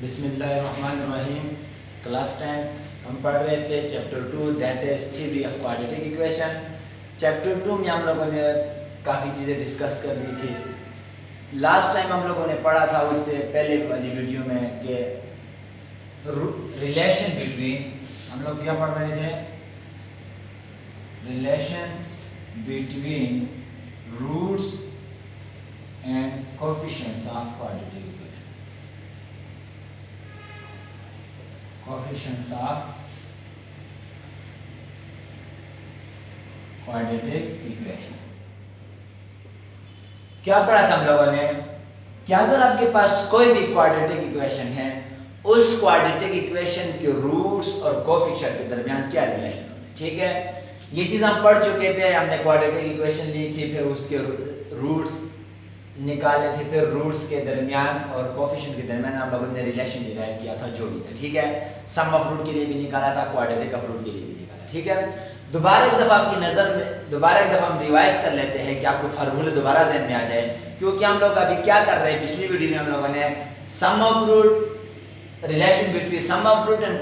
बिस्मिल्लाहिर्रहमानिर्रहीम। क्लास 10 हम पढ़ रहे थे chapter 2 that is theory of quadratic equation. Chapter 2 में हम लोगों ने काफ़ी चीज़ें डिस्कस कर ली थी। लास्ट टाइम हम लोगों ने पढ़ा था उससे पहले वाली वीडियो में कि रिलेशन बिटवीन, हम लोग क्या पढ़ रहे थे, relation between roots and coefficients of quadratic equation. Coefficients of quadratic equation क्या पढ़ा था हम लोगों ने कि अगर आपके पास कोई भी क्वाड्रेटिक इक्वेशन है, उस क्वाड्रेटिक इक्वेशन के रूट्स और कोएफिशिएंट के दरमियान क्या रिलेशन होता है। ठीक है, ये चीज हम पढ़ चुके थे। हमने क्वाड्रेटिक इक्वेशन ली थी, फिर उसके रूट्स निकाले थे, फिर रूट्स के दरमियान और कोएफिशिएंट के दरमियान हम लोगों ने रिलेशन डिराइव किया था, जोड़ी था। ठीक है, सम ऑफ रूट के लिए भी निकाला था, क्वाड्रेटिक ऑफ रूट के लिए भी निकाला। ठीक है, दोबारा एक दफा आपकी नजर में हम रिवाइज कर लेते हैं कि आपको फार्मूला दोबारा ज़हन में आ जाए, क्योंकि हम लोग अभी क्या कर रहे हैं, पिछली वीडियो में हम लोगों ने sum of root, relation between sum of root and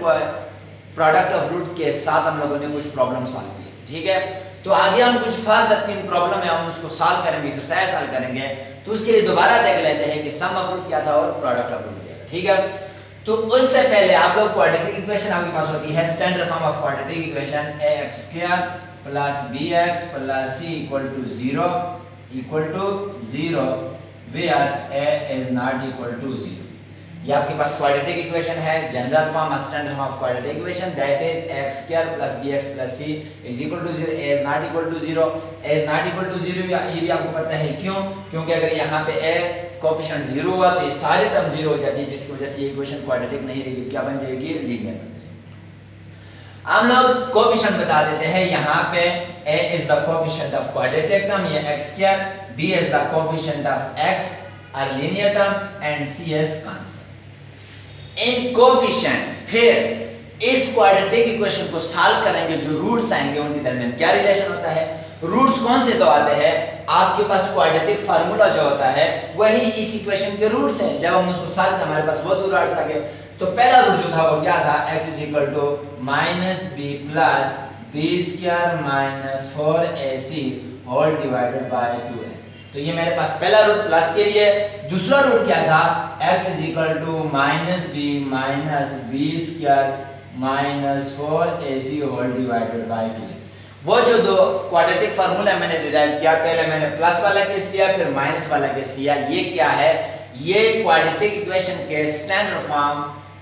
product of root के साथ हम लोगों ने कुछ प्रॉब्लम सॉल्व की। ठीक है, तो आगे हम कुछ फर्दर 3 प्रॉब्लम है, हम उसको सॉल्व करेंगे, एक्सरसाइज सॉल्व करेंगे। तो उसके लिए दोबारा देख लेते हैं कि सम ऑफ रूट क्या था और प्रोडक्ट ऑफ रूट क्या था। ठीक है, तो उससे पहले आप लोग क्वाड्रेटिक इक्वेशन आपके पास होती है, standard form of quadratic equation ax² + bx + c = 0 where a is not equal to 0। ये आपके पास क्वाड्रेटिक इक्वेशन है, general form standard form of quadratic equation, that is ax² + bx + c = 0, a is not equal to 0। a is not equal to 0 ये भी आपको पता है क्यों, क्योंकि अगर यहाँ पे a कोएफिशिएंट 0 हुआ तो ये सारी टर्म 0 हो जाती है, जिसकी वजह से ये इक्वेशन क्वाड्रेटिक नहीं रहेगी, क्या बन जाएगी, लीनियर। हम लोग कोएफिशिएंट बता देते हैं। यहाँ पे a is the coefficient of quadratic term, ये x², b is the coefficient of x or linear term and c is constant। In coefficient फिर इस क्वाड्रेटिक इक्वेशन को सॉल्व करेंगे, जो रूट्स आएंगे उनके दरमियान क्या रिलेशन होता है। रूट्स कौन से दो आते हैं, आपके पास क्वाड्रेटिक फार्मूला जो होता है वही इस इक्वेशन के रूट्स हैं। जब हम उसको सॉल्व हमारे पास वो दो रूट्स आ गए, तो पहला रूट जो था वो क्या था, x = -b + b² - 4ac whole divided by 2a। तो ये मेरे पास पहला रूट प्लस के लिए। दूसरा रूट क्या था, x = -b - b² - 4ac whole divided by 2a। वो जो दो क्वाड्रेटिक फार्मूला मैंने डिराइव किया, पहले मैंने प्लस वाला केस लिया, फिर माइनस वाला केस लिया। ये क्या है, ये क्वाड्रेटिक इक्वेशन के स्टैंडर्ड फॉर्म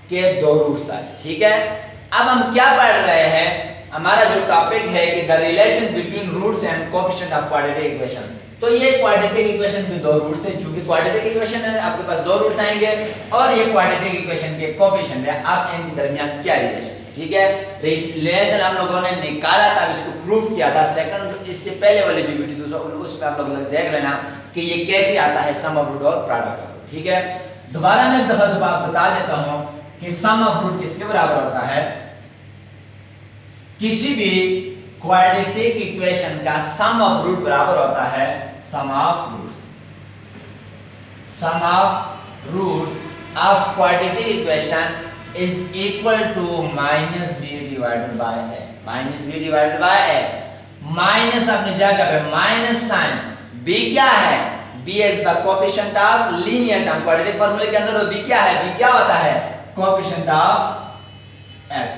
के दो रूट्स आए। ठीक है, अब हम क्या पढ़ रहे हैं, हमारा जो टॉपिक है कि the relation between roots and coefficient of quadratic equation. तो ये क्वाड्रेटिक इक्वेशन के दो रूट्स है, क्योंकि क्वाड्रेटिक इक्वेशन है आपके पास दो रूट्स आएंगे और ये क्वाड्रेटिक इक्वेशन के कोएफिशिएंट है। अब इनके दरमियान क्या रिलेशन है। ठीक है, रिलेशन हम लोगों ने निकाला था, इसको प्रूफ किया था। सेकंड, इससे पहले वाले जो वीडियो था उसमें आप लोग देख लेना कि ये कैसे आता है, सम ऑफ रूट और प्रोडक्ट ऑफ रूट। ठीक है, दोबारा मैं एक दफा बता देता हूं कि सम ऑफ रूट किसके बराबर होता है, किसी भी क्वाड्रेटिक इक्वेशन का सम ऑफ रूट बराबर होता है sum of roots of quadratic equation is equal to -b divided by a। -b divided by a, minus अपनी जगह पे माइनस टाइम b क्या है, b is the coefficient of linear term। Quadratic फार्मूले के अंदर b क्या है, b क्या होता है, coefficient of x,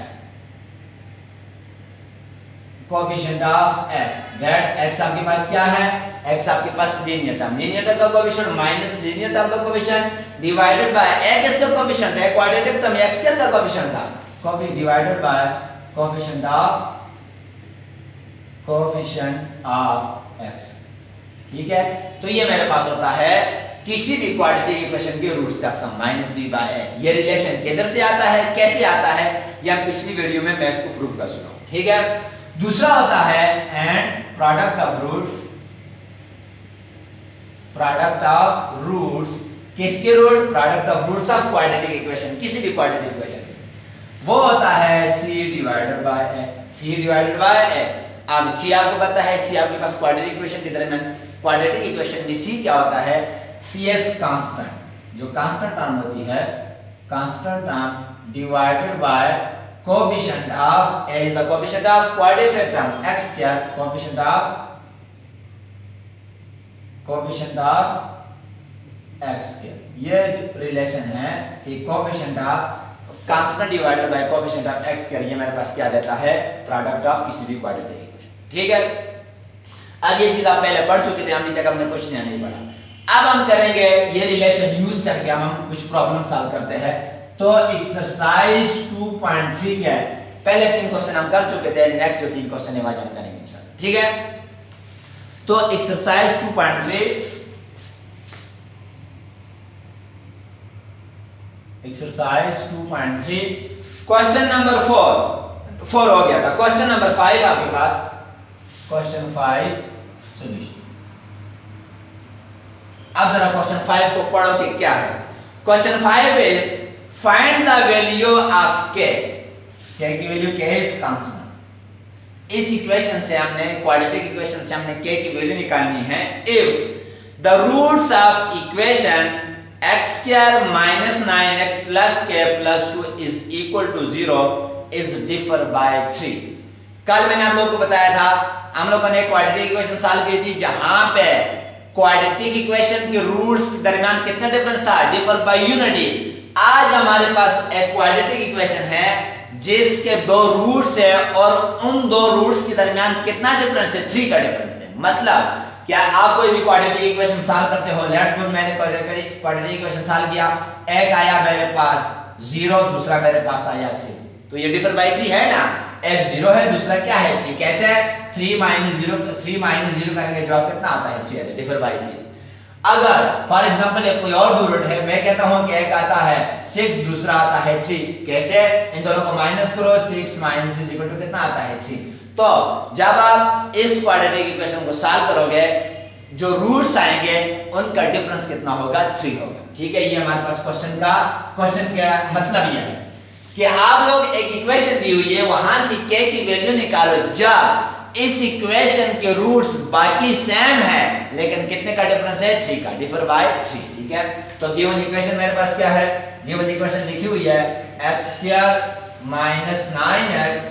coefficient of x। That x आपके पास क्या है, x आपके पास लीनियर टर्म का कोएफिशिएंट माइनस लीनियर टर्म का कोएफिशिएंट डिवाइडेड बाय a किसका कोएफिशिएंट है, क्वाड्रेटिक टर्म x का कोएफिशिएंट था, coefficient divided by coefficient of x। ठीक है, तो ये मेरे पास होता है किसी भी क्वाड्रेटिक इक्वेशन के रूट्स का सम -b/a। ये रिलेशन किधर से आता है, कैसे आता है, या पिछली वीडियो में मैं इसको प्रूफ कर चुका हूं। ठीक है, दूसरा होता है एंड प्रोडक्ट ऑफ रूट्स। किसके root, product of roots of quadratic equation, किसी भी क्वाड्रेटिक इक्वेशन, वो होता है c डिवाइडेड बाय a। अब c आपको पता है, c आपके पास क्वाड्रेटिक इक्वेशन की तरह में, क्वाड्रेटिक इक्वेशन में c क्या होता है, cs कांस्टेंट। जो कांस्टेंट टर्म होती है constant term divided by coefficient of a is the coefficient of quadratic term x square coefficient of x square। ये रिलेशन है कि coefficient of constant divided by coefficient of x square, ये मेरे पास क्या देता है, प्रोडक्ट ऑफ किसी भी क्वाड्रेटिक इक्वेशन। ठीक है, अब ये चीज आप पहले पढ़ चुके थे, अभी तक हमने कुछ नया नहीं पढ़ा। अब हम करेंगे ये रिलेशन यूज करके हम कुछ प्रॉब्लम सॉल्व करते हैं। तो एक्सरसाइज 2.3 के पहले 3 क्वेश्चन हम कर चुके थे, नेक्स्ट जो 3 क्वेश्चन है आज हम करेंगे इंशाल्लाह। ठीक है, तो एक्सरसाइज 2.3 एक्सरसाइज 2.3 क्वेश्चन नंबर 4 हो गया था। क्वेश्चन नंबर 5 आपके पास, क्वेश्चन 5 सॉल्यूशन। अब जरा क्वेश्चन 5 को पढ़ो कि क्या है। Question 5 is find the value of k की वैल्यू k इज कांस्टेंट। इस इक्वेशन से हमने क्वाड्रेटिक इक्वेशन से हमने k की वैल्यू निकालनी है if the roots of equation x square minus 9x plus k plus 2 is equal to 0 is differ by 3। कल मैंने आप लोगों को बताया था, हम लोगों ने क्वाड्रेटिक इक्वेशन सॉल्व की थी जहां पे क्वाड्रेटिक इक्वेशन के रूट्स के दरमियान कितना डिफरेंस था, डिफर बाय यूनिटी। आज हमारे पास एक क्वाड्रेटिक इक्वेशन है जिसके 2 रूट्स है और उन 2 रूट्स के दरमियान कितना डिफरेंस है, 3 का डिफरेंस है। मतलब क्या आप कोई भी क्वाड्रेटिक इक्वेशन सॉल्व करते हो, लेट्स सपोज मैंने क्वाड्रेटिक इक्वेशन सॉल्व किया, एक आया मेरे पास 0, दूसरा मेरे पास आया 3, तो ये डिफर बाय 3 है ना। एक 0 है, दूसरा क्या है 3, कैसे है 3 - 0 करेंगे जवाब कितना आता है 3, डिफर बाय 3। अगर फॉर एग्जांपल एक कोई और 2 रूट है, मैं कहता हूं कि एक आता है 6, दूसरा आता है 3, कैसे, इन दोनों को माइनस करो, 6 - 3 कितना आता है 3। तो जब आप इस क्वाड्रेटिक इक्वेशन को सॉल्व करोगे, जो रूट्स आएंगे उनका डिफरेंस कितना होगा, 3 होगा। ठीक है, ये हमारे पास क्वेश्चन का मतलब ये है कि आप लोग एक इक्वेशन दी हुई है, वहां से k की वैल्यू निकालो जब इस इक्वेशन के रूट्स बाकी सेम है लेकिन कितने का डिफरेंस है, 3 का, डिफर बाय 3। ठीक है, तो गिवन इक्वेशन मेरे पास क्या है, गिवन इक्वेशन लिखी हुई है x² - 9x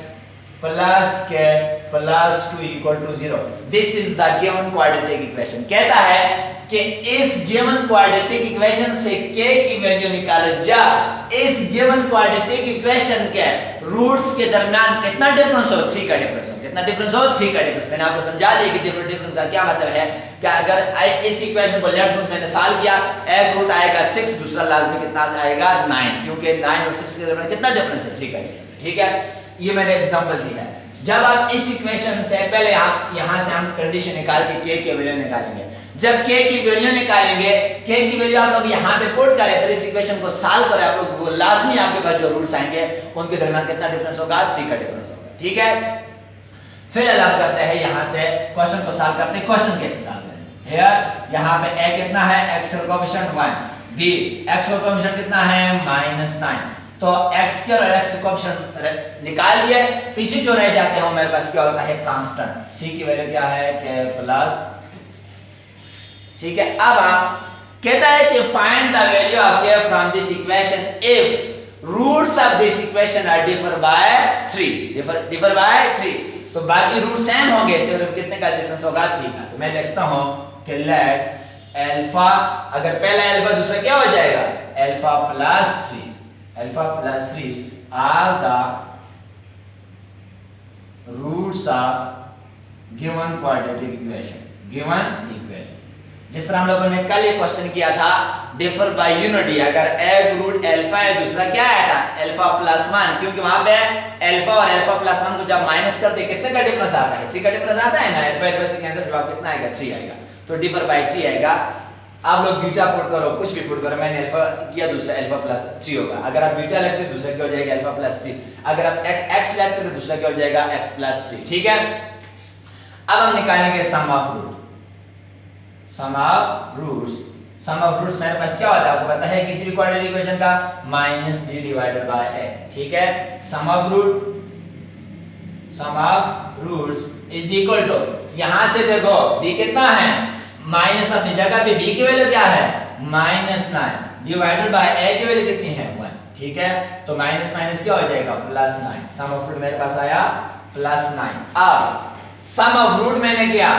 plus k plus 2 equal to 0। This is the given quadratic equation. कहता है कि इस गिवन क्वाड्रेटिक इक्वेशन से k की वैल्यू निकालो जब इस गिवन क्वाड्रेटिक इक्वेशन के रूट्स के दरमियान कितना डिफरेंस हो, 3 का डिफरेंस हो। कितना डिफरेंस हो, 3 का डिफरेंस। मैंने आपको समझा दिया कि डिफरेंस का क्या मतलब है कि अगर इस इक्वेशन को लेट्स सपोज मैंने सॉल्व किया, एक रूट आएगा 6, दूसरा लाजमी कितना आएगा 9, क्योंकि 9 और 6 के दरमियान कितना डिफरेंस है, 3 का डिफरेंस। ठीक है, ये मैंने एग्जांपल दिया है। जब आप इस इक्वेशन से पहले आप यहां से हम कंडीशन निकाल के k की वैल्यू निकालेंगे। जब k की वैल्यू निकालेंगे, k की वैल्यू आप लोग यहां पे पुट करें, फिर इस इक्वेशन को सॉल्व करें, आप लोग लाजमी आपके पास जो रूट्स आएंगे उनके दरमियान कितना डिफरेंस होगा, 3 का डिफरेंस होगा। ठीक है, फिर अब करते हैं यहां से क्वेश्चन को सॉल्व करते हैं। क्वेश्चन कैसे सॉल्व करेंगे, हियर यहां पे a कितना है, x का कोएफिशिएंट 1, b x का कोएफिशिएंट कितना है -9, तो x स्क्वायर और x का कोएफिशिएंट निकाल दिए। पीछे जो रह जाते हैं मेरे पास क्या होता है, कांस्टेंट, c की वैल्यू क्या है, k प्लस। ठीक है, अब आप कहता है कि find the value of k from this equation if roots of this equation are differ by 3, differ by 3। तो बाकी रूट सेम होंगे, सिर्फ कितने का डिफरेंस होगा, 3 का। तो मैं लिखता हूं कि लेट अल्फा, अगर पहला अल्फा दूसरा क्या हो जाएगा, alpha plus 3 are the roots of given quadratic equation। जिस तरह हम लोगों ने कल ये क्वेश्चन किया था डिफर बाय यूनिटी, अगर एक रूट अल्फा है दूसरा क्या आया था, अल्फा प्लस 1, क्योंकि वहां पे अल्फा और अल्फा प्लस 1 को जब माइनस करते कितने का डिफरेंस आता है, 3 का डिफरेंस आता है ना। अल्फा से कैंसिल, जवाब कितना आएगा, 3 आएगा। तो डिफर बाय 3 आएगा। आप लोग बीटा पुट करो, कुछ भी पुट करो, मैंने अल्फा किया, दूसरा अल्फा प्लस 3 होगा। अगर आप बीटा लेते हो दूसरा क्या हो जाएगा, अल्फा प्लस 3। अगर आप x लेते हो दूसरा क्या हो जाएगा, x प्लस 3। ठीक है, अब हम निकालेंगे सम ऑफ रूट्स। मेरे पास क्या होता है, आपको पता है किसी भी क्वाड्रेटिक इक्वेशन का -3 डिवाइडेड बाय a। ठीक है, sum of roots is equal to, यहां से देखो b कितना है, माइनस अपनी जगह पे b की वैल्यू क्या है, -9 डिवाइडेड बाय a की वैल्यू कितनी है, 1। ठीक है, तो माइनस माइनस क्या हो जाएगा +9। सम ऑफ रूट मेरे पास आया +9। अब सम ऑफ रूट मैंने क्या,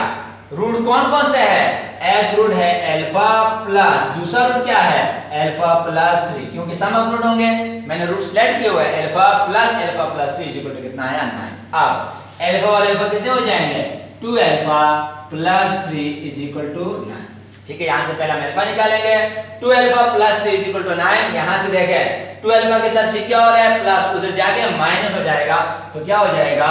रूट कौन कौन से है, एक रूट है अल्फा प्लस दूसरा रूट क्या है अल्फा प्लस 3, क्योंकि सम ऑफ रूट होंगे, मैंने रूट सेलेक्ट किया हुआ है अल्फा प्लस 3 इक्वल टू कितना आया 9। अब अल्फा और अल्फा कितने हो जाएंगे 2 alpha plus 3 is equal to 9। ठीक है, यहां से पहले हम अल्फा निकालेंगे, 2 alpha plus 3 is equal to 9। यहां से देखें 2 अल्फा के साथ 3 क्या हो रहा है प्लस, उधर जाके माइनस हो जाएगा, तो क्या हो जाएगा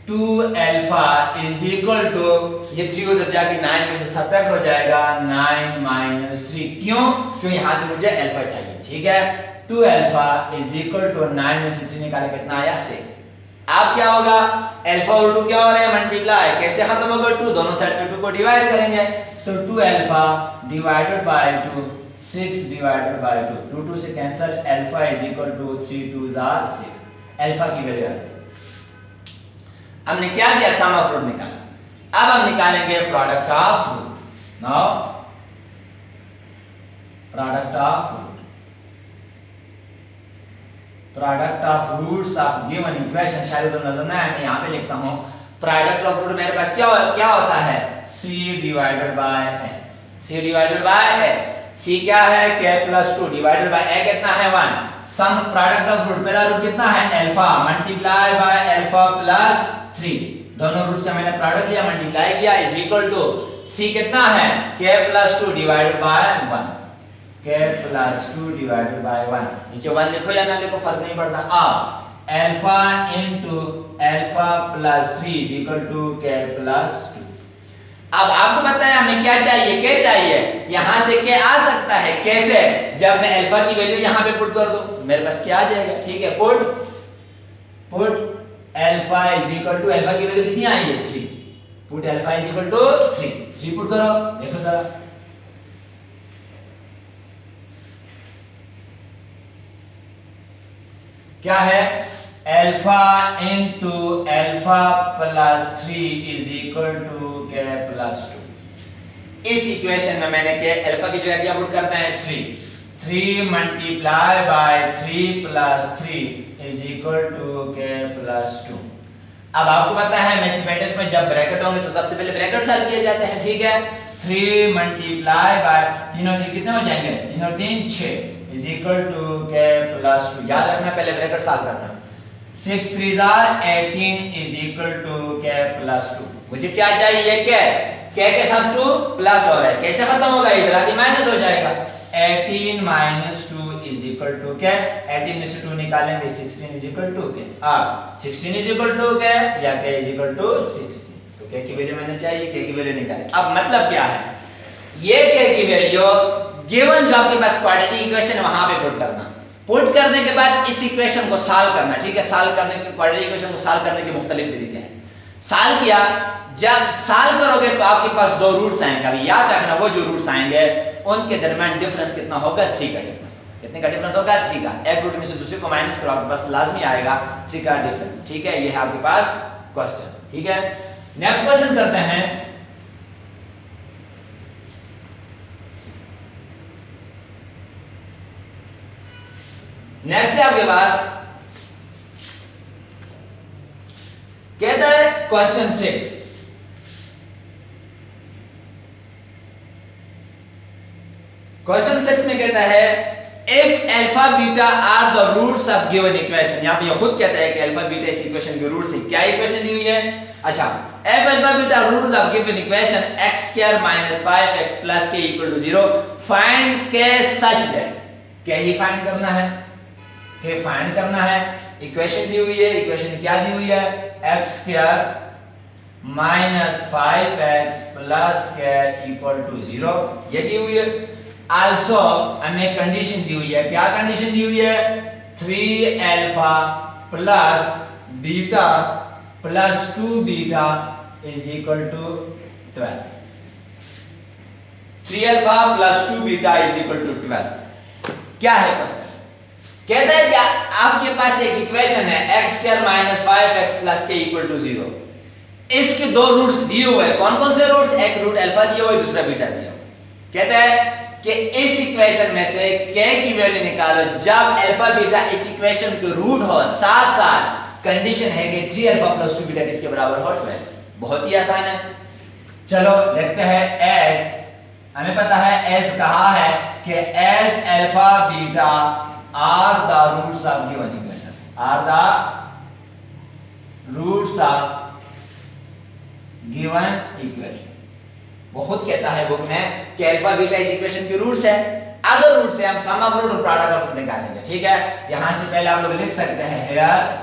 2 अल्फा इज इक्वल टू, ये 3 उधर जाके 9 में से सब्ट्रैक्ट हो जाएगा 9 माइनस 3। क्यों, क्योंकि यहां से मुझे अल्फा चाहिए। ठीक है, 2 अल्फा इज इक्वल टू 9 में से 3 निकाले कितना आया 6। अब क्या होगा अल्फा और 2 क्या हो रहे हैं मल्टीप्लाई, कैसे खत्म होगा 2, दोनों साइड पे 2 को डिवाइड करेंगे, तो 2 alpha divided by 2 6 divided by 2, 2 2 से cancel, alpha is equal to 3 2s are 6, alpha की वैल्यू आ गई। हमने क्या किया सम ऑफ रूट निकाला, अब हम निकालेंगे product of root. Now product of root, product of roots of given equation, शायद तो नजर ना आए, मैं यहां पे लिखता हूं प्रोडक्ट ऑफ रूट मेरे पास क्या होता है c divided by a, c divided by a, c क्या है k plus 2 divided by a कितना है 1, सम प्रोडक्ट ऑफ रूट पहला रूट कितना है alpha multiply by alpha plus 3, दोनों रूट्स का मैंने प्रोडक्ट लिया मल्टीप्लाई किया इज इक्वल टू c कितना है k plus 2 divided by 1, k plus 2 divided by 1, नीचे 1 लिखो या ना लिखो फर्क नहीं पड़ता। अब alpha into alpha plus 3 is equal to k plus 2। अब आपको पता है हमें क्या चाहिए, k चाहिए, यहां से k आ सकता है, कैसे, जब मैं अल्फा की वैल्यू यहां पे पुट कर दूं मेरे पास क्या आ जाएगा। ठीक है, put alpha is equal to, alpha की वैल्यू कितनी आई है 3, put alpha is equal to 3 put करो, देखो जरा क्या है alpha into alpha plus 3 is equal to k plus 2। इस इक्वेशन में मैंने के अल्फा की जगह क्या पुट करते हैं 3 multiply by 3 plus 3 is equal to k plus 2। अब आपको पता है मैथमेटिक्स में जब ब्रैकेट होंगे तो सबसे पहले ब्रैकेट सॉल्व किए जाते हैं। ठीक है, 3 मल्टीप्लाई बाय 3 और 3 कितने हो जाएंगे 3 और 3 6 is equal to k plus 2। याद रखना पहले ब्रैकेट सॉल्व करना, 6 3s are 18 is equal to k plus 2। मुझे क्या चाहिए k के साथ 2 प्लस हो रहा है, कैसे खत्म होगा इधर आके माइनस हो जाएगा, 18 minus 2 is equal to k, 18 में से 2 निकालेंगे 16 इज इक्वल टू k। अब 16 इज इक्वल टू k या k इज इक्वल टू 16, तो k की वैल्यू मैंने चाहिए, k की वैल्यू निकालें। अब मतलब क्या है, ये k की वैल्यू गिवन जो आपके पास क्वाड्रेटिक इक्वेशन है वहां पे पुट करना, पुट करने के बाद इस इक्वेशन को सॉल्व करना। ठीक है, सॉल्व करने के क्वाड्रेटिक इक्वेशन को सॉल्व करने के मुख्तलिफ तरीके हैं। सॉल्व किया, जब सॉल्व करोगे तो आपके पास 2 रूट्स आएंगे, अभी याद रखना वो जो रूट्स आएंगे उनके दरमियान डिफरेंस कितना होगा 3 का डिफरेंस। कितने का डिफरेंस होगा 3 का, एक रूट में से दूसरे को माइनस करो आपके पास लाजमी आएगा 3 का डिफरेंस। ठीक है, ये है आपके पास क्वेश्चन। ठीक है, नेक्स्ट क्वेश्चन करते हैं। नेक्स्ट है आपके पास, कहता है क्वेश्चन 6, क्वेश्चन 6 में कहता है if alpha beta are the roots of given equation. यहां पे ये खुद कहता है कि अल्फा बीटा इस इक्वेशन के रूट्स है। क्या इक्वेशन दी हुई है, अच्छा f alpha beta roots of given equation x² - 5x + k = 0 find k such that, क्या ही फाइंड करना है, के फाइंड करना है। इक्वेशन दी हुई है, इक्वेशन क्या दी हुई है x² - 5x + k = 0, ये दी हुई है। आल्सो हमें कंडीशन दी हुई है, क्या कंडीशन दी हुई है 3 alpha plus beta plus 2 beta is equal to 12, 3 alpha plus 2 beta is equal to 12। क्या है क्वेश्चन, कहता है कि आपके पास एक इक्वेशन है x² - 5x + k = 0, इसके 2 रूट्स दिए हुए हैं। कौन कौन से रूट्स, एक रूट अल्फा दिया हुआ है, दूसरा बीटा दिया हुआ है। कहता है कि इस इक्वेशन में से k की वैल्यू निकालो जब अल्फा बीटा इस इक्वेशन के रूट हो, साथ साथ कंडीशन है कि 3 अल्फा प्लस 2 बीटा किसके बराबर हो 12। बहुत ही आसान है। चलो देखते हैं एस, हमें पता है एस कहा है कि as alpha beta are the roots of given equation, are the roots of given equation. बहुत कहता है बुक में कि अल्फा बीटा इस इक्वेशन के रूट्स है, अगर रूट से हम सम ऑफ रूट और प्रोडक्ट ऑफ रूट निकालेंगे। ठीक है, यहां से पहले आप लोग लिख सकते हैं हियर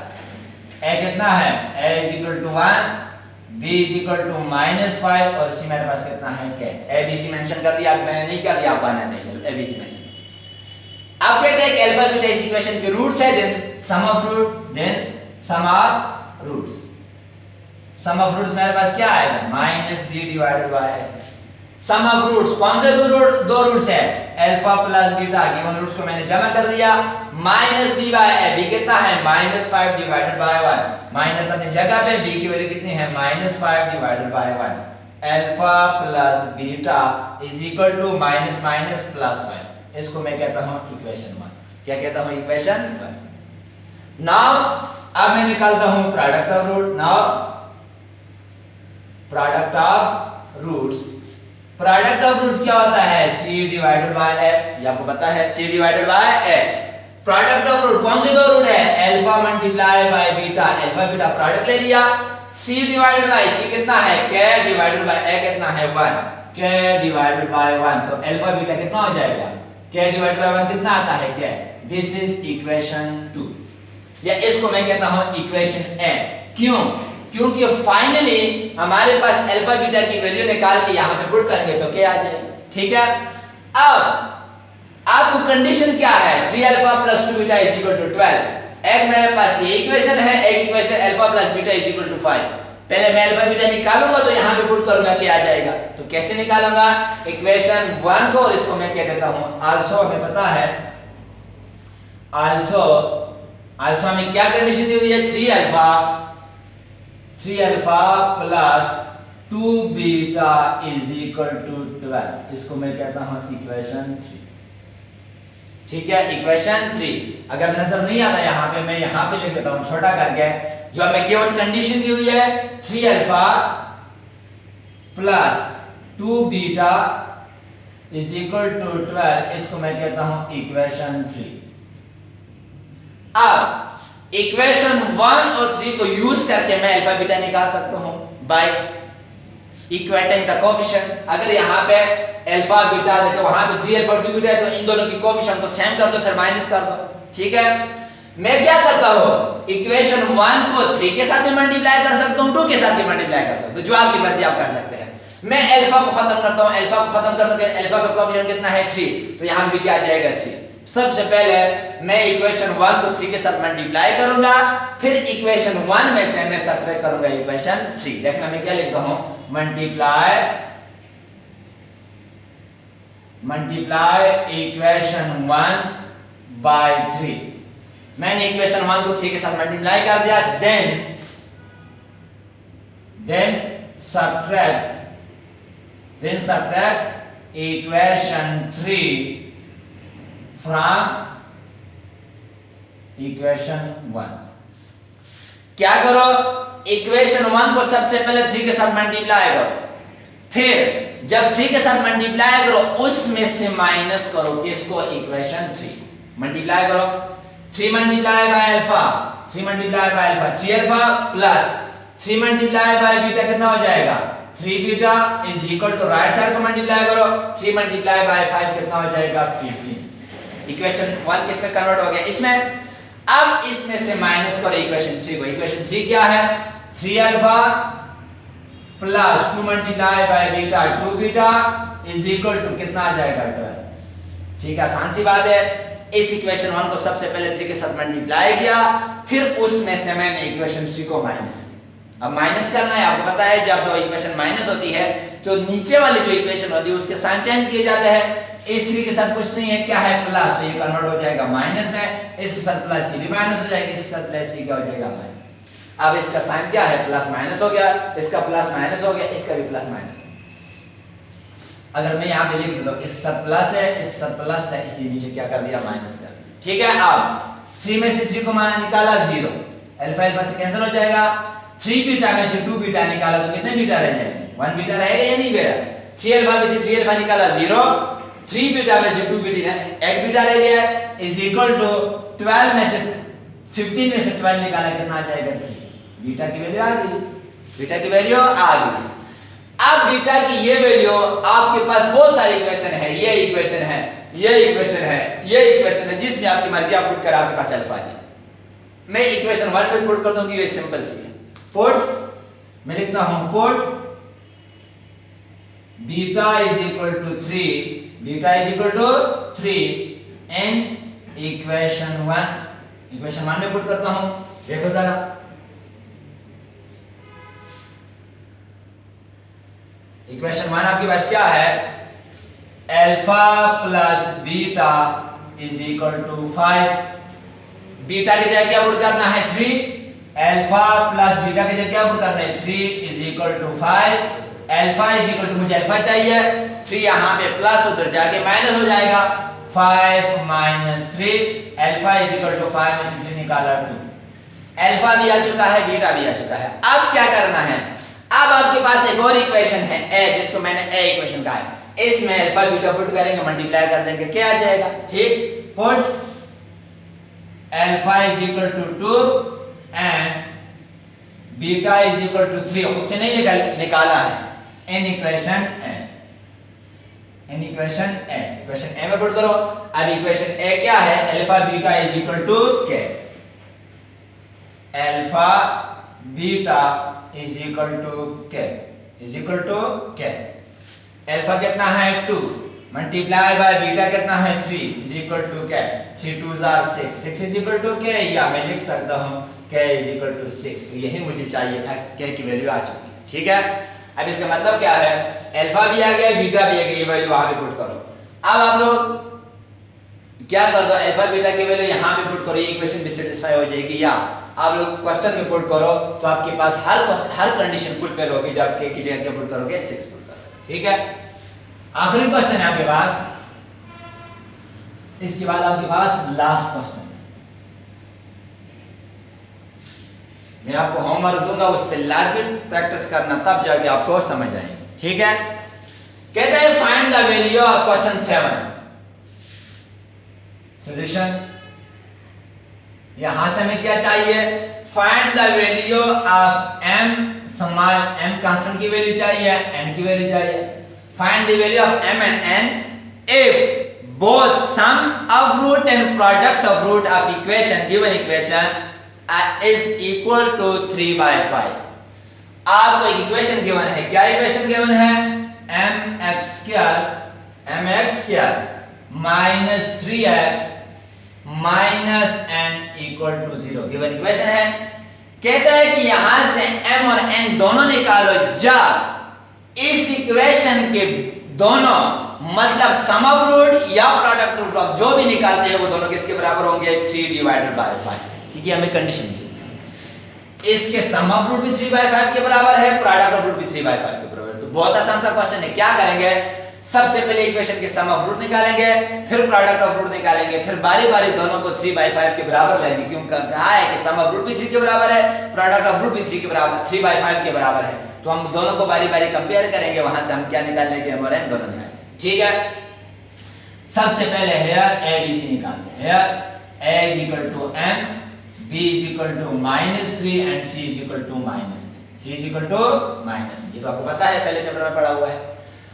a कितना है, a is equal to 1, b is equal to -5 और c मेरे पास कितना है k। a b c mention कर दिया, मैंने नहीं कर दिया, आपको आना चाहिए a b c मेंशन। अब कहते हैं कि अल्फा बीटा इस इक्वेशन के रूट्स है, then sum of root, then sum of roots. Sum of roots मेरे पास क्या आएगा, -b divided by sum of roots. कौन से दो रूट्स है, alpha plus beta, given roots को मैंने जमा कर दिया, -b बाय a, b कितना है -5 डिवाइडेड बाय 1, माइनस अपनी जगह पे, b की वैल्यू कितनी है -5 divided by 1, alpha plus beta is equal to minus minus plus 1। इसको मैं कहता हूं इक्वेशन 1। क्या कहता हूं, इक्वेशन 1। नाउ अब मैं निकालता हूं product of root. Now product of roots, product of roots क्या होता है, c डिवाइडेड बाय a, ये आपको पता है c divided by a। Product of root कौन से दो रूट है, alpha multiply by beta, alpha beta product ले लिया, c डिवाइडेड बाय c कितना है k डिवाइडेड बाय a कितना है 1, k डिवाइडेड बाय 1, तो अल्फा बीटा कितना हो जाएगा, k डिवाइडेड बाय 1 कितना आता है k। दिस इज इक्वेशन 2, या इसको मैं कहता हूं इक्वेशन a। क्यों, क्योंकि फाइनली हमारे पास अल्फा बीटा की वैल्यू निकाल के यहां पे पुट करेंगे तो क्या आ जाएगा। ठीक है, अब आपको कंडीशन क्या है, 3 alpha plus 2 beta is equal to 12। एक मेरे पास ये इक्वेशन है, एक equation alpha plus beta is equal to 5। पहले मैं अल्फा बीटा निकालूंगा तो यहां पे पुट करूंगा क्या आ जाएगा, तो कैसे निकालूंगा, इक्वेशन 1 को, और इसको मैं क्या कहता हूं आल्सो। हमें पता है आल्सो में क्या कंडीशन दी हुई है, 3 alpha plus 2 beta is equal to 12। इसको मैं कहता हूं इक्वेशन 3। ठीक है, इक्वेशन 3। अगर नजर नहीं आता यहां पे, मैं यहां पे लिख देता हूं छोटा करके, जो हमें केवल कंडीशन दी हुई है 3 alpha plus 2 beta is equal to 12, इसको मैं कहता हूं इक्वेशन 3। अब इक्वेशन 1 और 3 को यूज करके मैं अल्फा बीटा निकाल सकता हूं बाय इक्वेटिंग द कोएफिशिएंट। अगर यहां पे अल्फा बीटा देखो, वहां पे 3 अल्फा 2 बीटा है, तो इन दोनों की कोएफिशिएंट को सेम कर दो, फिर माइनस कर दो। ठीक है, मैं क्या करता हूं, इक्वेशन 1 को 3 के साथ भी मल्टीप्लाई कर सकता हूं, 2 के साथ भी मल्टीप्लाई कर सकता हूं, जो आपकी मर्जी आप कर सकते हैं। मैं अल्फा को खत्म करता हूं, अल्फा को खत्म करते हैं, अल्फा का कोएफिशिएंट कितना है 3, तो यहां भी क्या आ जाएगा 3। सबसे पहले मैं इक्वेशन 1 को 3 के साथ मल्टीप्लाई करूंगा, फिर इक्वेशन 1 में से मैं सब्ट्रैक्ट करूंगा इक्वेशन 3। देखना मैं क्या लिखता हूं, मल्टीप्लाई इक्वेशन 1 बाय 3। मैंने इक्वेशन 1 को 3 के साथ मल्टीप्लाई कर दिया, then subtract equation 3 from equation 1। क्या करो, इक्वेशन 1 को सबसे पहले 3 के साथ मल्टीप्लाई करो, फिर जब 3 के साथ मल्टीप्लाई करो उसमें से माइनस करो किसको, इक्वेशन 3। मल्टीप्लाई करो, 3 multiply by alpha, 3 multiply by alpha 3 alpha plus 3 multiply by beta कितना हो जाएगा 3 beta is equal to, right side को मल्टीप्लाई करो, 3 मल्टीप्लाई बाय 5 कितना हो जाएगा 15। इक्वेशन 1 किसमें कन्वर्ट हो गया, इसमें। अब इसमें से माइनस करो इक्वेशन 3 को। इक्वेशन 3 क्या है, 3 alpha plus 2 multiply by beta 2 beta is equal to कितना आ जाएगा 12। ठीक है, आसान सी बात है। इस इक्वेशन 1 को सबसे पहले 3 के साथ मल्टीप्लाई किया, फिर उसमें से मैंने इक्वेशन 3 को माइनस। अब माइनस करना है, आपको पता है जब दो इक्वेशन माइनस होती है तो नीचे वाली जो इक्वेशन होती है उसके साइन चेंज किए जाते हैं। इस 3 के साथ कुछ नहीं है, क्या है प्लस, तो ये कन्वर्ट हो जाएगा माइनस में, इसके साथ प्लस सी भी माइनस हो जाएगा, इसके साथ प्लस सी क्या हो जाएगा माइनस। अब इसका साइन क्या है, प्लस माइनस हो गया, इसका प्लस माइनस हो गया, इसका भी प्लस माइनस। अगर मैं यहाँ पे लिख दूँ इसके साथ प्लस है, इसके साथ प्लस है, इसलिए नीचे क्या कर दिया माइनस कर दिया। ठीक है, अब 3 में से 3 को निकाला 0, अल्फा अल्फा से कैंसिल हो जाएगा। 3 बीटा में से 2 बीटा निकाला तो कितने बीटा रह जाएंगे? 1 बीटा रहेगा या नहीं बेटा? 3 अल्फा में से 3 अल्फा निकाला 0, 3 बीटा में से 2 बीटा एक बीटा रह गया इज इक्वल टू 12 में से 15 में से 12 निकाला कितना आ जाएगा? 3। बीटा की वैल्यू आ गई, बीटा की वैल्यू आ गई। अब बीटा की ये वैल्यू आपके पास बहुत सारी इक्वेशन है, ये इक्वेशन है, ये इक्वेशन है, ये इक्वेशन है, जिसमें आपकी मर्जी आप पुट कर आपके पास अल्फा आ जाए। मैं इक्वेशन 1 में पुट कर दूंगी, ये सिंपल सी है। पुट मैं लिखता हूं put beta is equal to 3, beta is equal to 3 in equation 1। Equation 1 में पुट करता हूं, देखो जरा इक्वेशन 1 आपके पास क्या है? Alpha plus beta is equal to 5। Beta की जगह क्या पुट करना है? 3। अल्फा प्लस बीटा की जगह क्या पुट करना है? 3 is equal to 5। Alpha is equal to, मुझे अल्फा चाहिए, 3 यहां पे प्लस उधर जाके माइनस हो जाएगा, 5 minus 3। Alpha is equal to 5 में से 3 निकाला 2। अल्फा भी आ चुका है, बीटा भी आ चुका है। अब क्या करना है? अब आपके पास एक और इक्वेशन है ए, जिसको मैंने ए इक्वेशन कहा है। इसमें अल्फा बीटा पुट करेंगे, मल्टीप्लाई कर देंगे, क्या आ जाएगा? ठीक, put alpha is equal to 2 and beta is equal to 3। खुद से नहीं निकाला है, in equation A, in equation A, equation A में पुट करो। अब इक्वेशन ए क्या है? Alpha beta is equal to K, alpha beta is equal to K, is equal to K. Alpha कितना है? 2 मल्टीप्लाई बाय बीटा कितना है? 3 is equal to के। 3 2s are 6, 6 is equal to के, या मैं लिख सकता हूं के इज इक्वल टू 6। तो यही मुझे चाहिए था, के की वैल्यू आ चुकी है। ठीक है, अब इसका मतलब क्या है? अल्फा भी आ गया, बीटा भी आ गया, ये वैल्यू वहां पे पुट करो। अब आप लोग क्या कर दो? अल्फा बीटा की वैल्यू यहां पे पुट करो, ये इक्वेशन भी सेटिस्फाई हो जाएगी। या आप लोग क्वेश्चन में पुट करो तो आपके पास हर कंडीशन फुलफिल होगी जब के की जगह क्या पुट करोगे? 6 पुट करोगे। ठीक है, आखिरी क्वेश्चन है आपके पास, इसके बाद आपके पास लास्ट क्वेश्चन। मैं आपको होमवर्क दूंगा, उस पर लाजमी प्रैक्टिस करना, तब जाके आपको समझ आएगी। ठीक है, कहते हैं find the value of question 7। Solution, यहां से हमें क्या चाहिए? Find the value of m, small m constant की वैल्यू चाहिए, n की वैल्यू चाहिए। Find the value of m and n if both sum of root and product of root of equation given equation is equal to 3/5। आपको एक equation given है, क्या equation given है? mx square minus 3x minus n equal to 0 given equation है। कहता है कि यहां से m और n दोनों निकालो जब इस इक्वेशन के दोनों मतलब सम ऑफ रूट या प्रोडक्ट रूट ऑफ जो भी निकालते हैं वो दोनों किसके बराबर होंगे? 3/5। ठीक है, हमें कंडीशन दी, इसके सम ऑफ रूट भी 3/5 के बराबर है, प्रोडक्ट ऑफ रूट भी 3/5 के बराबर है। तो बहुत आसान सा क्वेश्चन है। क्या करेंगे? सबसे पहले इक्वेशन के सम ऑफ रूट निकालेंगे, फिर प्रोडक्ट ऑफ रूट निकालेंगे, फिर बारी-बारी दोनों को 3/5 के बराबर लेंगे, क्योंकि कहा है कि सम ऑफ रूट भी 3 के बराबर है, प्रोडक्ट ऑफ रूट भी 3 के बराबर 3/5 के बराबर है। तो हम दोनों को बारी-बारी कंपेयर करेंगे, वहां से हम क्या निकाल लेंगे? m और n दोनों निकाल। ठीक है, सबसे पहले हेयर a b c निकालते हैं। Here a is equal to m, b is equal to -3 and c is equal to -3, c is equal to -3। ये तो आपको पता है, पहले चैप्टर में पढ़ा हुआ है।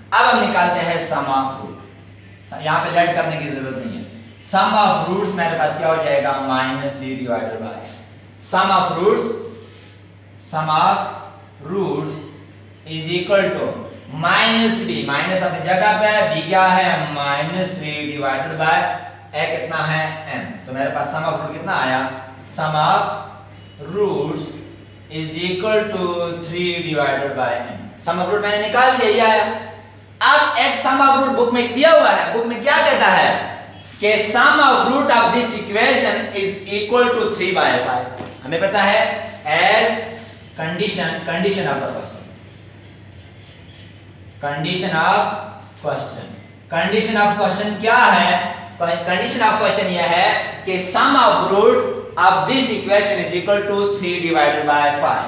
अब हम निकालते हैं सम ऑफ रूट। यहां पे लेट करने की जरूरत नहीं है। सम ऑफ रूट्स मेरे पास क्या हो जाएगा? -b divided by sum of roots, sum of roots is equal to -b, minus अपनी जगह पे है, b क्या है? -3 डिवाइडेड बाय a कितना है? m। तो मेरे पास सम ऑफ रूट कितना आया? Sum of roots is equal to 3 divided by m। Sum of root मैंने निकाल दिया, ये आया। अब एक सम ऑफ रूट बुक में दिया हुआ है, बुक में क्या कहता है कि sum of root of this equation is equal to 3/5। हमें पता है as condition of the question, condition of question. Condition of question क्या है? कंडीशन ऑफ क्वेश्चन यह है कि sum of root of this equation is equal to 3 divided by 5।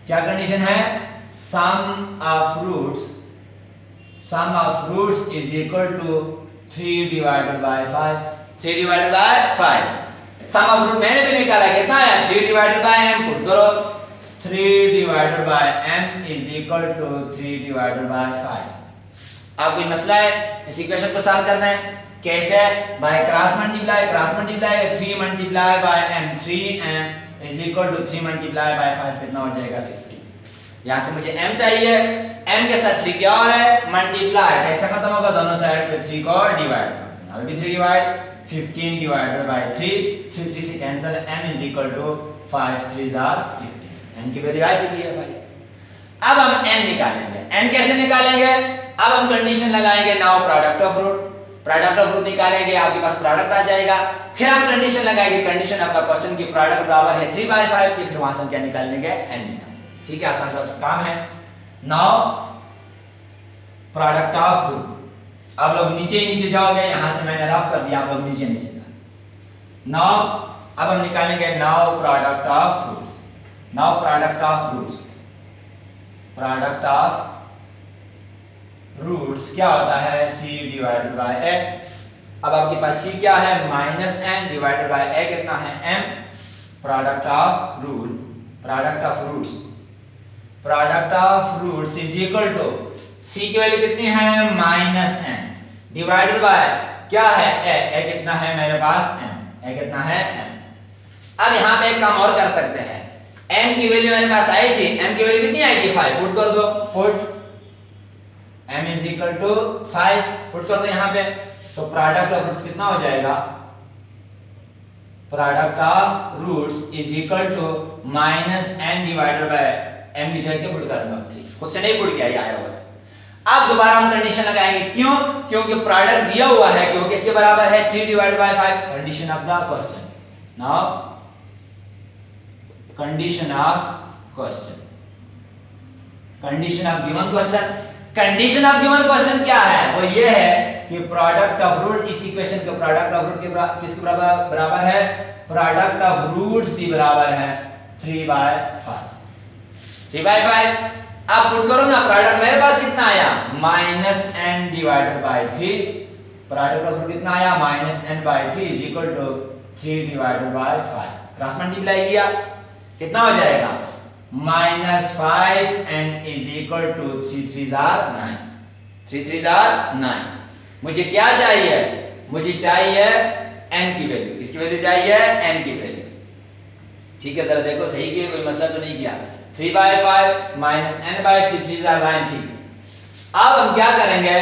क्या condition है? Sum of roots is equal to 3 divided by 5। 3 divided by 5। Sum of root मैंने भी निकाला, कितना आया? 3 डिवाइडेड बाय m। पुट करो 3 divided by m is equal to 3 divided by 5। अब कोई मसला है? इस इक्वेशन को सॉल्व करना है। कैसे? By cross multiply 3 multiply by m, 3m is equal to 3 multiply by 5 कितना हो जाएगा? 50। यहां से मुझे m चाहिए, m के साथ 3 क्या हो रहा है? मल्टीप्लाई। कैसे खत्म होगा? दोनों साइड पे 3 को डिवाइड कर देना। यहां भी 3 डिवाइड, 15 डिवाइडेड बाय 3, 3 से cancel, m is equal to 5 3s are 15। m की वैल्यू आ चुकी है भाई। अब हम n निकालेंगे। n कैसे निकालेंगे? अब हम कंडीशन लगाएंगे, नाउ प्रोडक्ट ऑफ रूट निकालेंगे, आपके पास प्रोडक्ट आ जाएगा। फिर हम कंडीशन लगाएंगे, कंडीशन आपका क्वेश्चन की प्रोडक्ट बराबर है 3/5 की, फिर वहां से हम क्या निकाल लेंगे? n निकालेंगे। ठीक है, आसान सा काम है। Now product of root. अब लोग नीचे जाओगे, यहां से मैंने रफ कर दिया, आप लोग नीचे जाओ। नाउ अब हम निकालेंगे नाउ प्रोडक्ट ऑफ रूट्स क्या होता है? c divided by a। अब आपके पास c क्या है? -n डिवाइडेड बाय a कितना है? m। Product of roots is equal to c की वैल्यू कितनी है? -n डिवाइडेड बाय क्या है? a कितना है मेरे पास? m। कितना है? m। अब यहां पे एक काम और कर सकते हैं। m की वैल्यू मेरे पास आई थी, m की वैल्यू कितनी आई थी? 5। पुट कर दो, put m is equal to 5 put कर दो यहां पे। तो प्रोडक्ट ऑफ रूट्स कितना हो जाएगा? Product of roots is equal to -n divided by m की जगह पुट कर दो। खुद से नहीं पुट किया, ये आया हुआ था। अब दोबारा हम कंडीशन लगाएंगे। क्यों? क्योंकि प्रोडक्ट दिया हुआ है, क्योंकि इसके बराबर है 3 divided by 5। Condition of the question. Now condition of given question क्या है? वो ये है कि प्रोडक्ट ऑफ रूट, इस इक्वेशन के प्रोडक्ट ऑफ रूट के किसके बराबर है? प्रोडक्ट ऑफ रूट्स भी बराबर है 3/5। 3/5। अब पुट करो ना, प्रोडक्ट मेरे पास कितना आया? -n divided by 3। Product of root कितना आया? -n/3 is equal to 3 divided by 5। Cross multiply किया, कितना हो जाएगा? -5n इज equal to 3 3s are 9। 3 3s are 9। मुझे क्या चाहिए? मुझे चाहिए n की वैल्यू। किसकी वैल्यू चाहिए? n की वैल्यू। ठीक है, जरा देखो सही किया, कोई मसला तो नहीं किया। 3/5 -n/3 3s are 9। ठीक। अब हम क्या करेंगे?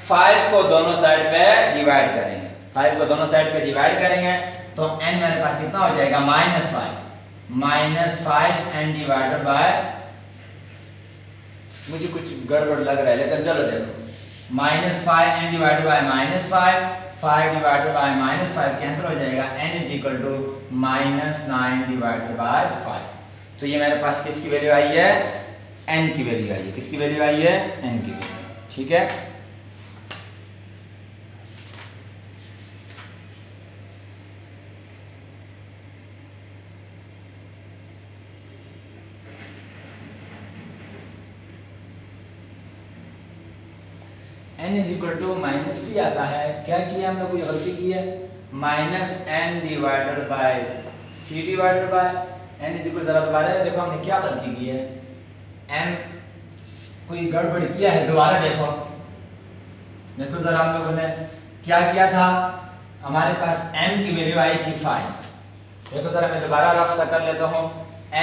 5 को दोनों साइड पे डिवाइड करेंगे। 5 को दोनों साइड पे डिवाइड करेंगे तो n मेरे पास कितना हो जाएगा? -5n डिवाइडेड बाय, मुझे कुछ गड़बड़ लग रहा है लेकिन चलो देखो, -5n divided by -5, 5 divided by -5 cancel हो जाएगा। n is equal to -9 divided by 5। तो ये मेरे पास किसकी वैल्यू आई है? n की वैल्यू आई है। किसकी वैल्यू आई है? n की वैल्यू। ठीक है, n इज इक्वल टू -3 आता है। क्या किया हमने? कोई गलती की है? -n divided by c divided bye n is equal, जरा दोबारा देखो हमने क्या गलती की है। m कोई गड़बड़ किया है, दोबारा देखो जरा हम लोगों ने क्या किया था। हमारे पास m की वैल्यू आई थी 5। देखो जरा मैं दोबारा रफ सा कर लेता हूँ।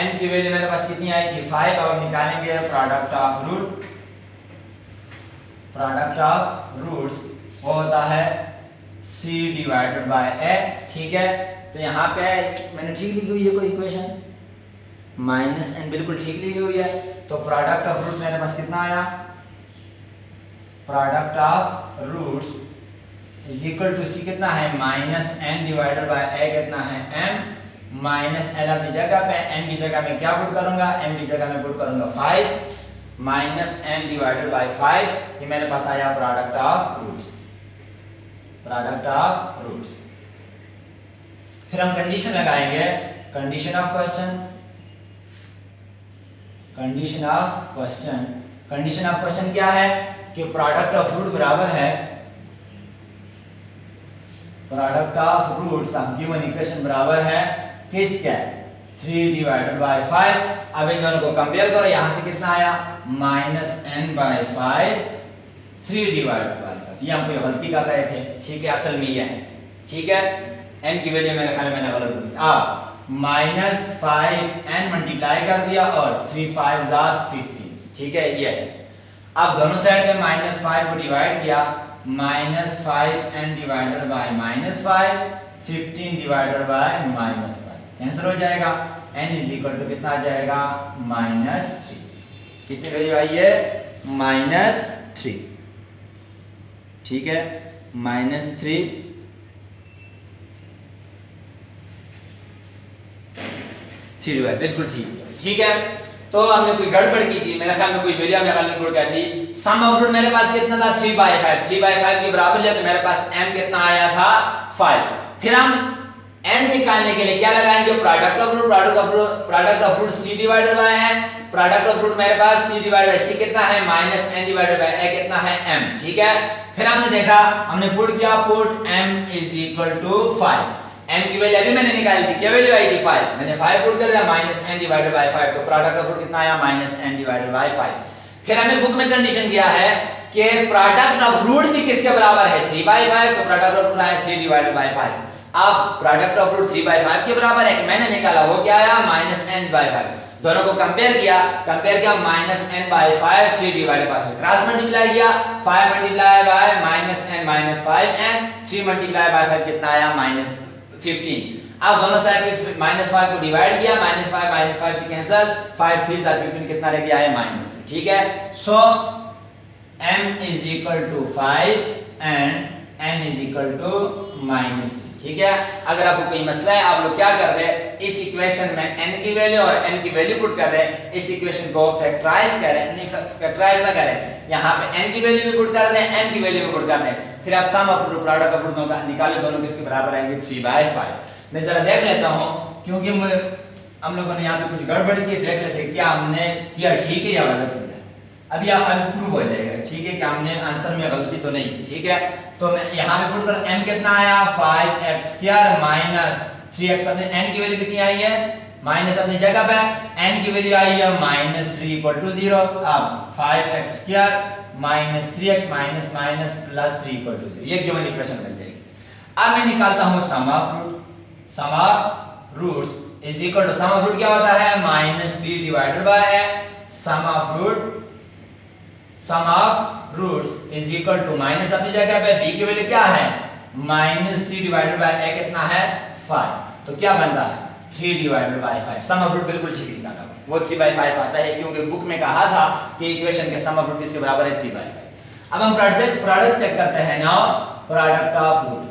m की वैल्यू मेरे पास कितनी आई थी? 5। अब हम निकालेंगे product of root. Product of roots वो होता है c डिवाइडेड बाय a। ठीक है, तो यहाँ पे मैंने ठीक लिखी हुई है कोई इक्वेशन, -n बिल्कुल ठीक लिखी हुई है। तो प्रोडक्ट ऑफ रूट्स मेरे पास कितना आया? Product of roots is equal to c कितना है? -n डिवाइडेड बाय a कितना है? m। -n अपनी जगह पे, n की जगह में क्या पुट करूंगा? m की जगह में पुट करूंगा 5। माइनस n डिवाइडेड बाय 5, ये मेरे पास आया product of roots, product of roots. फिर हम कंडीशन लगाएंगे, condition of question, condition of question, condition of question क्या है कि प्रोडक्ट ऑफ रूट बराबर है, product of roots of given equation बराबर है किसके, 3 डिवाइडेड बाय 5। अब इन दोनों को कंपेयर करो, यहां से कितना आया minus n by 5, 3 divided by 5। ये हम कोई गलती कर रहे थे, ठीक है, असल में ये है, ठीक है, n की वैल्यू मेरे ख्याल में मैंने गलत दी। अब माइनस 5n मल्टीप्लाई कर दिया और 3 5 आर 15, ठीक है, ये है। अब दोनों साइड में माइनस 5 को डिवाइड किया, minus 5n divided bye minus 5, 15 divided by minus 5 cancel हो जाएगा, n इज इक्वल टू कितना आ जाएगा माइनस 3। कितनी वैल्यू आई है माइनस 3, ठीक है, माइनस 3 बिल्कुल ठीक है। तो हमने कोई गड़बड़ की थी, मेरे ख्याल में कोई वैल्यू हमने गलत कर दी। सम ऑफ रूट मेरे पास कितना था 3/5, 3/5 के बराबर है, तो मेरे पास m कितना आया था 5। फिर हम n निकालने के लिए क्या लगाएंगे, product of root, product of root c divided by है, प्रोडक्ट ऑफ रूट मेरे पास c डिवाइडेड बाय c कितना है minus n divided by a कितना है m, ठीक है। फिर हमने देखा, हमने पुट किया, put m is equal to 5, m की वैल्यू अभी मैंने निकाली थी, क्या वैल्यू आई थी 5, मैंने 5 पुट कर दिया, माइनस n डिवाइडेड बाय 5, तो प्रोडक्ट ऑफ रूट कितना आया माइनस n डिवाइडेड बाय 5। फिर हमें बुक में कंडीशन दिया है कि प्रोडक्ट ऑफ रूट भी किसके बराबर है 3/5, तो प्रोडक्ट ऑफ रूट आया 3 डिवाइडेड बाय 5। अब प्रोडक्ट ऑफ रूट 3/5 के बराबर है, मैंने निकाला, वो क्या आया माइनस n बाय 5। दोनों को कंपेयर किया minus n by 5, 3 divided by 5, cross multiply किया, 5 multiply by minus n minus 5n, 3 multiply by 5 कितना आया माइनस 15। अब दोनों साइड में माइनस 5 को डिवाइड किया, माइनस 5 से कैंसिल, 5 3 15 कितना रह गया है माइनस, ठीक है। So m is equal to 5 and n is equal to minus, ठीक है। अगर आपको कोई मसला है, आप लोग क्या कर रहे हैं, इस इक्वेशन में n की वैल्यू और n की वैल्यू पुट कर रहे हैं, इस इक्वेशन को फैक्टराइज करें, नहीं फैक्टराइज ना करें, यहाँ पे n की वैल्यू भी पुट कर दें, n की वैल्यू भी पुट कर दें, फिर आप sum of root, product of root निकालें, दोनों किसके बराबर आएंगे 3/5। मैं जरा देख लेता हूँ, क्योंकि हम लोगों ने यहाँ पे कुछ गड़बड़ की, देख लेते क्या हमने किया ठीक है या गलत किया। अब यह प्रूव हो जाएगा, ठीक है, कि हमने आंसर में गलती तो नहीं की, ठीक है। तो मैं यहाँ पे पुट कर m कितना आया 5x² माइनस 3x, अपने n की वैल्यू कितनी आई है माइनस अपनी जगह पे, n की वैल्यू आई है माइनस 3 इक्वल टू 0। अब 5x² minus 3x minus minus plus 3 equal to 0, ये गिवन इक्वेशन बन जाएगी। अब मैं निकालता हूँ sum of root, sum of roots is equal to, sum of root क्या होता है minus b divided by a, sum of root, sum of roots is equal to minus अपनी जगह पे, b की वैल्यू क्या है माइनस 3 डिवाइडेड बाय a कितना है 5, तो क्या बनता है 3 divided by 5। Sum of root बिल्कुल ठीक निकाला, वो 3/5 आता है, क्योंकि बुक में कहा था कि इक्वेशन के सम ऑफ रूट किसके बराबर है 3/5। अब हम प्रोडक्ट चेक करते हैं, now product of roots,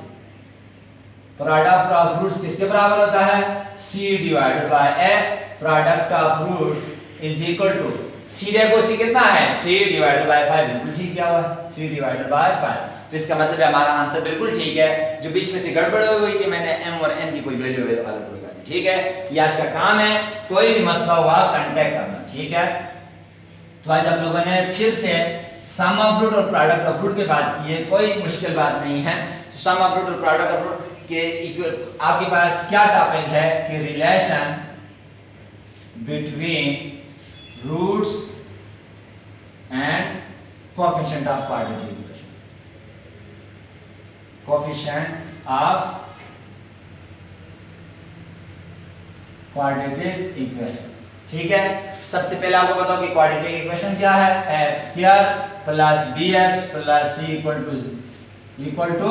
product of roots किसके बराबर होता है c divided by a, product of roots is equal to, c देखो c कितना है 3 डिवाइडेड बाय 5, बिल्कुल ठीक क्या हुआ 3 डिवाइडेड बाय 5, तो इसका मतलब है हमारा आंसर बिल्कुल ठीक है। जो बीच में से गड़बड़ हो गई कि मैंने m और n की कोई वैल्यू अलग कर दी, ठीक है। ये आज का काम है, कोई भी मसला हुआ कांटेक्ट करना, ठीक है। तो आज आप लोगों ने फिर से सम ऑफ रूट और प्रोडक्ट ऑफ रूट के बाद, ये कोई मुश्किल बात नहीं है, सम ऑफ रूट और प्रोडक्ट ऑफ रूट के आपके पास क्या टॉपिक है कि relation between roots and coefficient of quadratic equation, coefficient of quadratic equation, ठीक है। सबसे पहले आपको बताओ कि क्वाड्रेटिक इक्वेशन क्या है, x² plus bx plus c equal to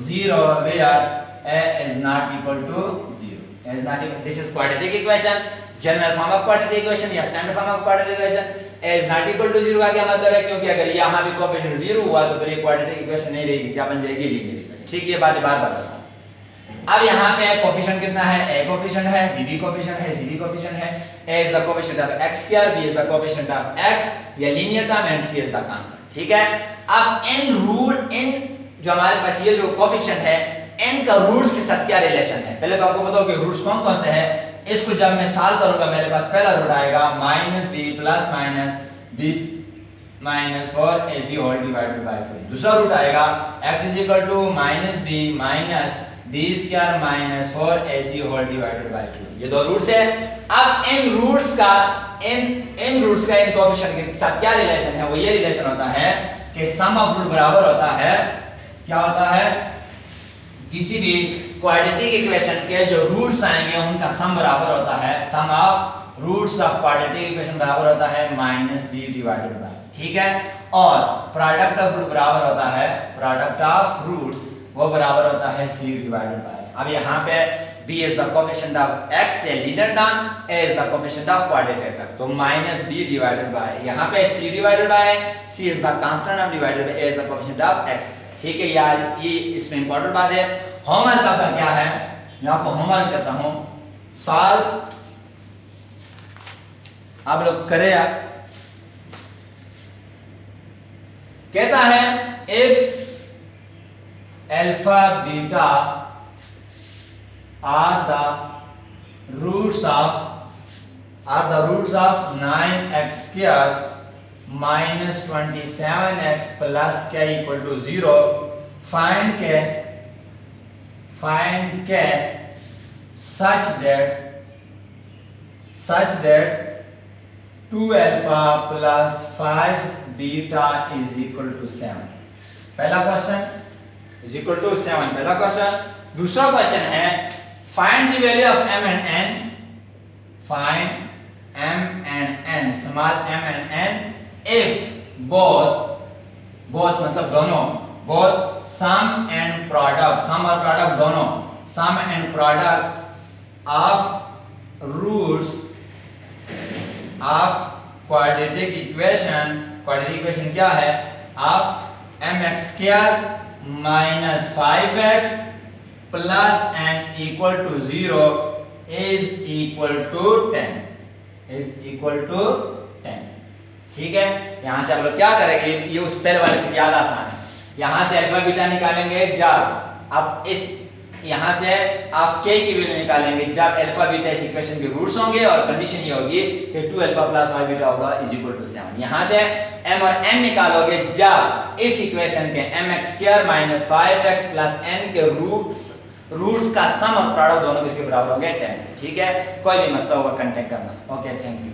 0 where a is not equal to 0, a is not equal, this is quadratic equation, general form of quadratic equation या standard form of quadratic equation. a is not equal to 0 का क्या मतलब है, क्योंकि अगर यहाँ भी coefficient 0 हुआ तो फिर ये क्वाड्रेटिक इक्वेशन नहीं रहेगी, क्या बन जाएगी लीनियर इक्वेशन, ठीक है। ये बात बार बार बताऊं, अब यहाँ पे कोफिशिएंट कितना है, a कोफिशिएंट है, b भी कोफिशिएंट है, c भी कोफिशिएंट है। a is the coefficient of x square, b is the coefficient of x, ये linear term and c is the constant. ठीक है, अब इन जो हमारे पास ये जो कोफिशिएंट है n का रूट्स के साथ क्या रिलेशन है, पहले तो आपको बताओ कि रूट्स कौन कौन से हैं। इसको जब मैं सॉल्व करूंगा मेरे पास पहला रूट आएगा -b plus b minus 4ac whole divided by 2। दूसरा रूट आएगा x is equal to -b minus b square minus 4ac whole divided by 2। ये दो रूट्स है। अब इन रूट्स का इन कोएफिशिएंट के साथ क्या रिलेशन है, वो ये रिलेशन होता है कि सम ऑफ रूट बराबर होता है, क्या होता है, किसी भी क्वाड्रेटिक इक्वेशन के जो रूट्स आएंगे उनका सम बराबर होता है, sum of roots of quadratic equation बराबर होता है -b डिवाइडेड बाय। ठीक है, और प्रोडक्ट ऑफ रूट बराबर होता है, प्रोडक्ट ऑफ रूट्स वो बराबर होता है c डिवाइडेड बाय। अब यहाँ पे b is the coefficient of x से leader term, a is the coefficient of quadratic term, तो -b डिवाइडेड बाय, यहाँ पे c divided by, c is the constant of divided by a is the coefficient of x। ठीक है यार, ये इसमें important बात है। होमवर्क आपका क्या है, मैं आपको होमवर्क देता हूं, सॉल्व आप लोग करें। कहता है if alpha beta are the roots of 9x square minus 27x plus k equal to 0, find k such that 2 alpha plus 5 beta is equal to 7। पहला क्वेश्चन is equal to 7, पहला question. दूसरा question है find the value of m and n, find m and n, small m and n, if both मतलब दोनों, both sum and product, sum और product दोनों, sum and product of roots of quadratic equation क्या है, of mx square minus 5x plus n equal to 0 is equal to 10, is equal to 10। ठीक है, यहां से हम लोग क्या करेंगे, ये उस पहले वाले से ज्यादा आसान है। यहां से अल्फा बीटा निकालेंगे जब, अब इस यहां से आप k की वैल्यू निकालेंगे जब अल्फा बीटा इस इक्वेशन के रूट्स होंगे, और कंडीशन ये होगी कि 2 अल्फा प्लस 5 बीटा होगा इज इक्वल टू 7। यहां से m और n निकालोगे जब इस इक्वेशन के mx square minus 5x plus n के रूट्स का सम और प्रोडक्ट दोनों किसके बराबर होंगे, 10। ठीक है, कोई भी मसला होगा कांटेक्ट करना। Okay, thank you.